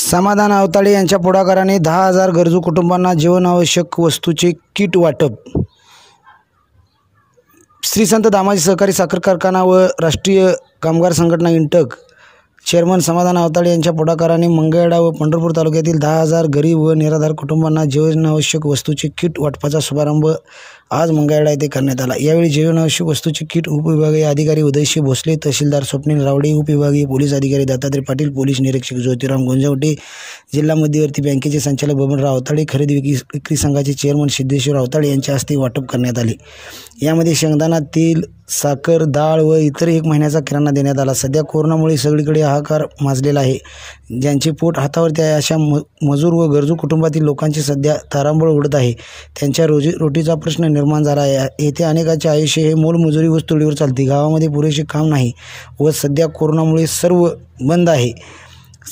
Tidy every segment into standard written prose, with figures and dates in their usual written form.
समाधान आवताळे यांच्या पुढाकाराने 10,000 गरजू कुटुंबांना जीवनावश्यक वस्तूचे किट वाटप। श्री संत दामाजी सहकारी साखर कारखाना व राष्ट्रीय कामगार संघटना इंटक चेअरमन समाधान आवताळे यांच्या पुढाकाराने मंगळवेढा व पंढरपूर तालुक्यातील 10,000 गरीब व निराधार कुटुंबांना जीवनावश्यक वस्तूचे किट वाटपाचा शुभारंभ आज मंगळवेढा येथे करण्यात आला। यावेळी जीवनावश्यक वस्तूचे किट उपविभागीय अधिकारी उदयशी भोसले, तहसीलदार स्वप्नील रावडे, उपविभागीय पोलीस अधिकारी दत्तात्रय पाटील, पोलीस निरीक्षक ज्योतिराम गुंजवटे, जिल्हा मध्यवर्ती बँकेचे संचालक बबनराव आवताळे, खरेदी विक्री संघाचे चेअरमन सिद्धेश्वर आवताळे यांच्या हस्ते वाटप करण्यात आले। यामध्ये शेंगदाणा, तेल, साखर, डाळ व इतर 1 महिन्याचा किराणा देण्यात आला। सध्या कोरोनामुळे सगळीकडे हाहाकार माजलेला आहे। ज्यांचे पोट हातावरती आहे अशा मजूर व गरजू कुटुंबातील लोकांची सध्या तारांबळ उडत आहे। त्यांच्या रोजीरोटीचा प्रश्न निर्माण झाला आहे। येथे अनेकांचे आयुष्य हे मोलमजुरी व तोडीवर चालते। गावामध्ये पुरेसे काम नाही व सध्या कोरोनामुळे सर्व बंद आहे।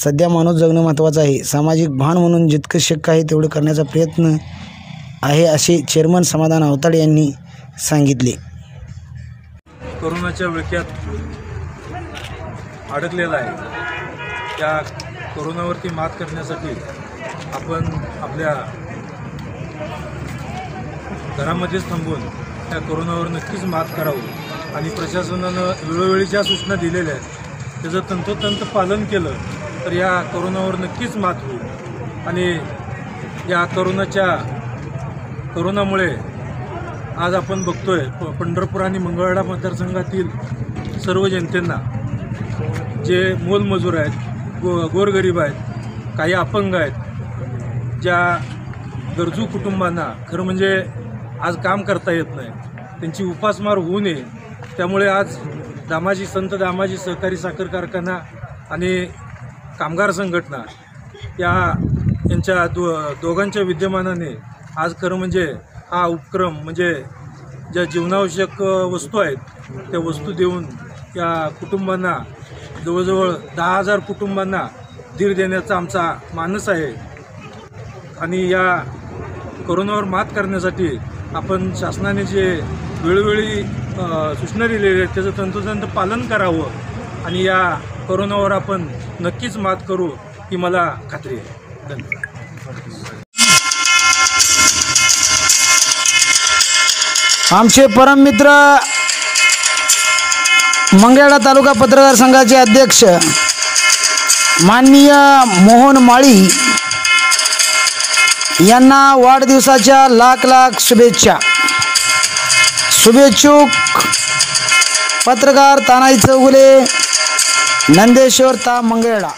सध्या माणूस जगणं महत्त्वाचं आहे। सामाजिक भान म्हणून जितकं शक्य आहे तेवढे करण्याचा प्रयत्न आहे असे चेअरमन समाधान आवताळे यांनी सांगितले। कोरोनाच्या विळख्यात अडकलेला आहे, त्या कोरोनावरती मात करण्यासाठी आपण आपल्या घरामध्येच थांबून त्या कोरोनावर नक्कीच मात करावं आणि प्रशासनानं वेळोवेळी ज्या सूचना दिलेल्या आहेत त्याचं तंतोतंत पालन केलं तर या कोरोनावर नक्कीच मात होईल। आणि या कोरोनामुळे आज आपण बघतोय पंढरपूर आणि मंगळवेढा मतदारसंघातील सर्व जनतेंना जे मोलमजूर आहेत, गोरगरीब आहेत, काही अपंग आहेत, ज्या गरजू कुटुंबांना खरं म्हणजे आज काम करता येत नाही, त्यांची उपासमार होऊ नये त्यामुळे आज संत दामाजी सहकारी साखर कारखाना आणि कामगार संघटना यांच्या दोघांच्या विद्यमानाने आज खरं म्हणजे हा उपक्रम म्हणजे ज्या जीवनावश्यक वस्तू आहेत त्या वस्तू देऊन या कुटुंबांना जवळजवळ 10,000 कुटुंबांना धीर देण्याचा आमचा मानस आहे। आणि या कोरोनावर मात करण्यासाठी आपण शासनाने जे वेळोवेळी सूचना दिलेल्या आहेत त्याचं तंतोतंत पालन करावं आणि या कोरोनावर आपण नक्कीच मात करू ही मला खात्री आहे। धन्यवाद। आमचे परममित्र मंगळवेढा तालुका पत्रकार संघाचे अध्यक्ष माननीय मोहन माळी यांना वाढदिवसाच्या लाख शुभेच्छा। शुभेच्छुक पत्रकार तानाजी चौगुले, नंदेश्वर ता मंगळवेढा।